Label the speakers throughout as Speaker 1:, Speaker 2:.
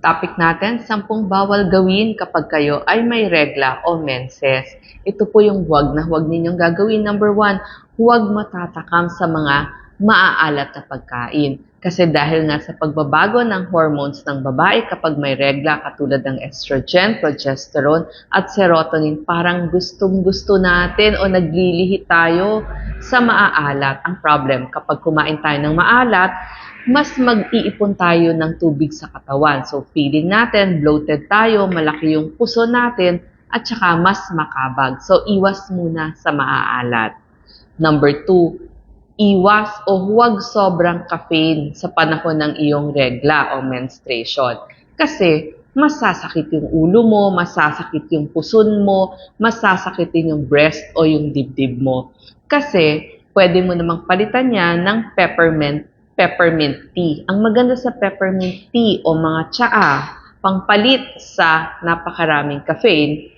Speaker 1: Topic natin, 10 bawal gawin kapag kayo ay may regla o menses. Ito po yung huwag na huwag ninyong gagawin. Number 1, huwag matatakam sa mga maaalat na pagkain. Kasi dahil nga sa pagbabago ng hormones ng babae kapag may regla katulad ng estrogen, progesterone at serotonin, parang gustong-gusto natin o naglilihi tayo sa maaalat. Ang problem, kapag kumain tayo ng maalat, mas mag-iipon tayo ng tubig sa katawan. So, feeling natin, bloated tayo, malaki yung puso natin, at saka mas makabag. So, iwas muna sa maaalat. Number 2, iwas o huwag sobrang caffeine sa panahon ng iyong regla o menstruation. Kasi, masasakit yung ulo mo, masasakit yung puson mo, masasakit din yung breast o yung dibdib mo. Kasi, pwede mo namang palitan yan ng peppermint tea. Ang maganda sa peppermint tea o mga tsaa, pangpalit sa napakaraming caffeine,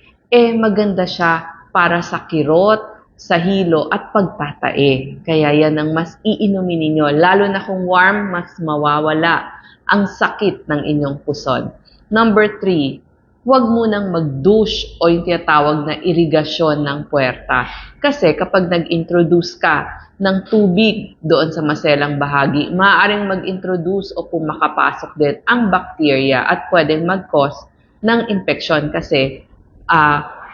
Speaker 1: maganda siya para sa kirot, sa hilo at pagtatae. Kaya yan ang mas iinumin ninyo. Lalo na kung warm, mas mawawala ang sakit ng inyong puson. Number 3, huwag munang mag-douche o yung tinatawag na irigasyon ng puwerta. Kasi kapag nag-introduce ka ng tubig doon sa maselang bahagi, maaaring mag-introduce o pumakapasok din ang bacteria at pwedeng mag-cause ng infection kasi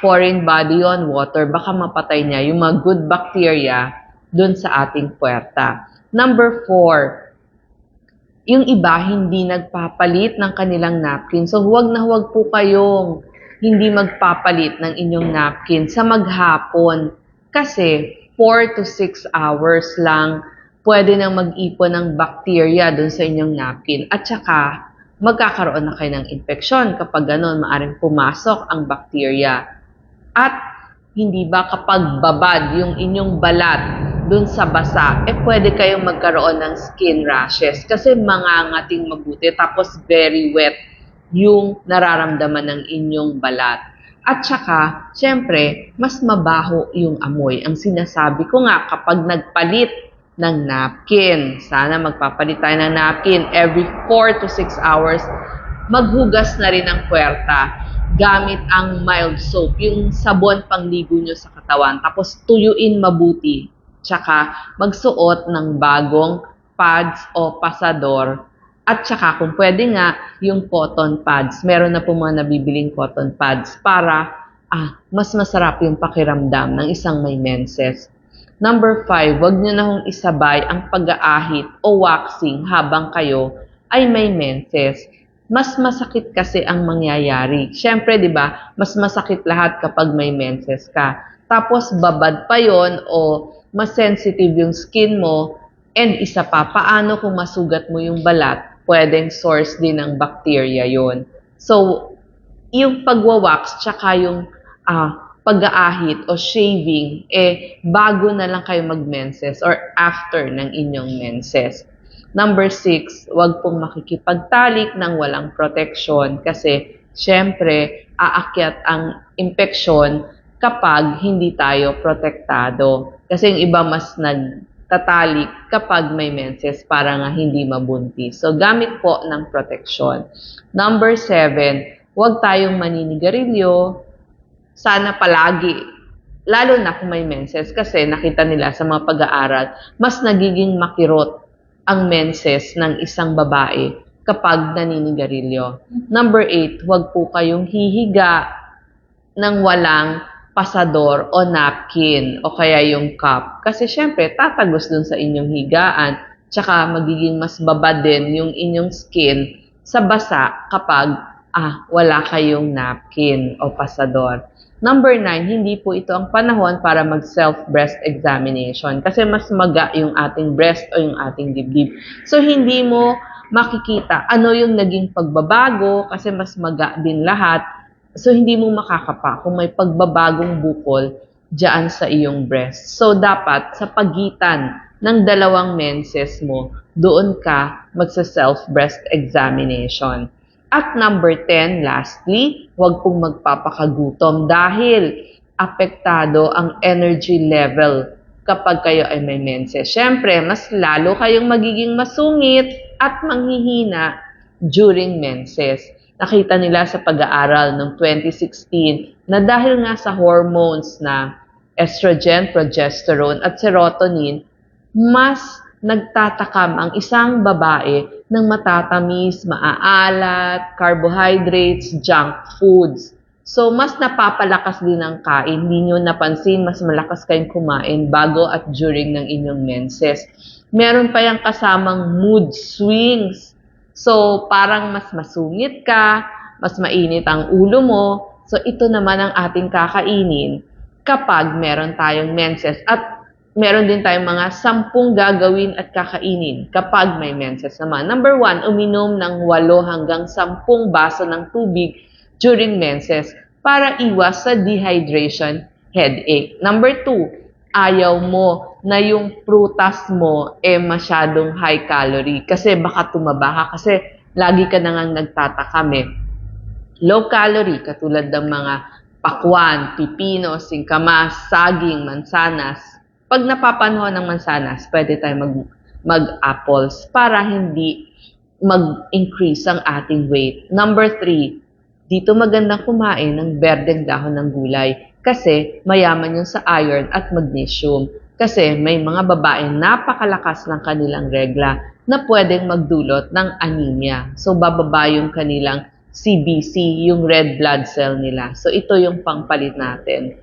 Speaker 1: foreign body yon, water, baka mapatay niya yung mga good bacteria doon sa ating puwerta. Number 4, yung iba hindi nagpapalit ng kanilang napkin. So huwag na huwag po kayong hindi magpapalit ng inyong napkin sa maghapon kasi 4 to 6 hours lang pwede nang mag-ipon ng bacteria dun sa inyong napkin. At saka, magkakaroon na kayo ng infeksyon. Kapag ganun, maaaring pumasok ang bacteria. At hindi ba kapag babad yung inyong balat dun sa basa, pwede kayong magkaroon ng skin rashes kasi mangangating mabuti tapos very wet yung nararamdaman ng inyong balat. At saka, syempre, mas mabaho yung amoy. Ang sinasabi ko nga, kapag nagpalit ng napkin, sana magpapalit tayo ng napkin every 4 to 6 hours, maghugas na rin ang puwerta gamit ang mild soap, yung sabon pangligo nyo sa katawan. Tapos tuyuin mabuti. Tsaka magsuot ng bagong pads o pasador. At saka kung pwede nga, yung cotton pads. Meron na po mga nabibiling cotton pads para mas masarap yung pakiramdam ng isang may menses. Number 5, huwag nyo na hong isabay ang pag-aahit o waxing habang kayo ay may menses. Mas masakit kasi ang mangyayari. Siyempre, di ba, mas masakit lahat kapag may menses ka. Tapos babad pa yon o mas sensitive yung skin mo. And isa pa, paano kung masugat mo yung balat? Pwedeng source din ng bacteria yon. So, yung pagwawax tsaka yung pag-aahit o shaving, bago na lang kayo mag-menses or after ng inyong menses. Number 6, huwag pong makikipagtalik ng walang protection kasi syempre, aakyat ang infeksyon kapag hindi tayo protektado. Kasi yung iba mas tatalik kapag may menses para nga hindi mabuntis. So, gamit po ng protection. Number 7, huwag tayong maninigarilyo. Sana palagi, lalo na kung may menses kasi nakita nila sa mga pag-aaral, mas nagiging makirot ang menses ng isang babae kapag naninigarilyo. Number 8, huwag po kayong hihiga ng walang pasador o napkin o kaya yung cup. Kasi syempre, tatagos dun sa inyong higaan. Tsaka magiging mas babad din yung inyong skin sa basa kapag wala kayong napkin o pasador. Number 9, hindi po ito ang panahon para mag-self-breast examination kasi mas maga yung ating breast o yung ating dibdib. So, hindi mo makikita ano yung naging pagbabago kasi mas maga din lahat. So, hindi mo makakapa kung may pagbabagong bukol dyan sa iyong breast. So, dapat sa pagitan ng dalawang menses mo, doon ka magsa-self-breast examination. At number 10, lastly, huwag pong magpapakagutom dahil apektado ang energy level kapag kayo ay may menses. Siyempre, mas lalo kayong magiging masungit at manghihina during menses. Nakita nila sa pag-aaral noong 2016 na dahil nga sa hormones na estrogen, progesterone at serotonin, mas nagtatakam ang isang babae ng matatamis, maaalat, carbohydrates, junk foods. So, mas napapalakas din ang kain. Hindi nyo napansin, mas malakas kayong kumain bago at during ng inyong menses. Meron pa yung kasamang mood swings. So, parang mas masungit ka, mas mainit ang ulo mo. So, ito naman ang ating kakainin kapag meron tayong menses. At meron din tayong mga 10 gagawin at kakainin kapag may menses naman. Number 1, uminom ng 8 hanggang 10 baso ng tubig during menses para iwas sa dehydration, headache. Number 2, ayaw mo na yung prutas mo masyadong high calorie kasi baka tumaba ka kasi lagi ka na ngang nagtatakam Low calorie katulad ng mga pakwan, pipino, singkamas, saging, mansanas. Pag napapanahon ng mansanas, pwede tayo mag-apples para hindi mag-increase ang ating weight. Number 3, dito magandang kumain ng berdeng dahon ng gulay kasi mayaman yun sa iron at magnesium. Kasi may mga babaeng napakalakas ng kanilang regla na pwedeng magdulot ng anemia. So, bababa yung kanilang CBC, yung red blood cell nila. So, ito yung pangpalit natin.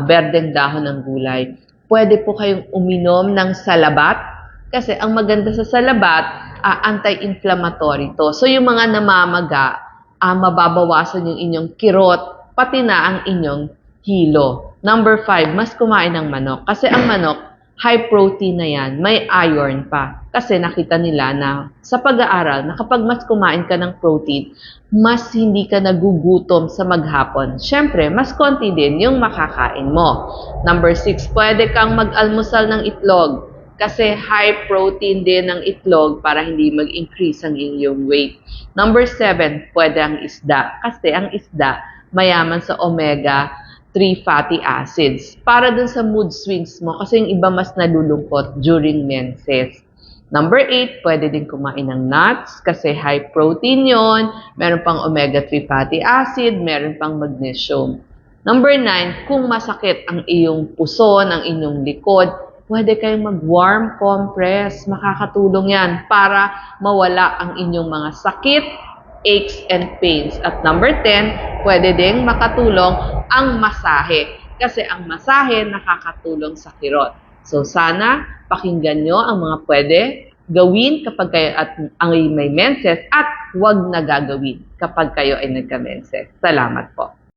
Speaker 1: Berdeng dahon ng gulay. Pwede po kayong uminom ng salabat kasi ang maganda sa salabat, anti-inflammatory to. So, yung mga namamaga, mababawasan yung inyong kirot, pati na ang inyong hilo. Number 5, mas kumain ng manok. Kasi ang manok, high protein na yan, may iron pa. Kasi nakita nila na sa pag-aaral na kapag mas kumain ka ng protein, mas hindi ka nagugutom sa maghapon. Siyempre, mas konti din yung makakain mo. Number 6, pwede kang mag-almusal ng itlog. Kasi high protein din ng itlog para hindi mag-increase ang inyong weight. Number 7, pwede ang isda. Kasi ang isda, mayaman sa omega-3 fatty acids. Para dun sa mood swings mo, kasi yung iba mas nalulungkot during menses. Number 8, pwede din kumain ng nuts kasi high protein yon, meron pang omega-3 fatty acid, meron pang magnesium. Number 9, kung masakit ang iyong puson, ang inyong likod, pwede kayong mag-warm compress. Makakatulong yan para mawala ang inyong mga sakit, aches and pains. At number 10, pwede ding makatulong ang masahe. Kasi ang masahe nakakatulong sa kirot. So sana pakinggan nyo ang mga pwede gawin kapag kayo at ang may menses at huwag na gagawin kapag kayo ay nagka-menses. Salamat po.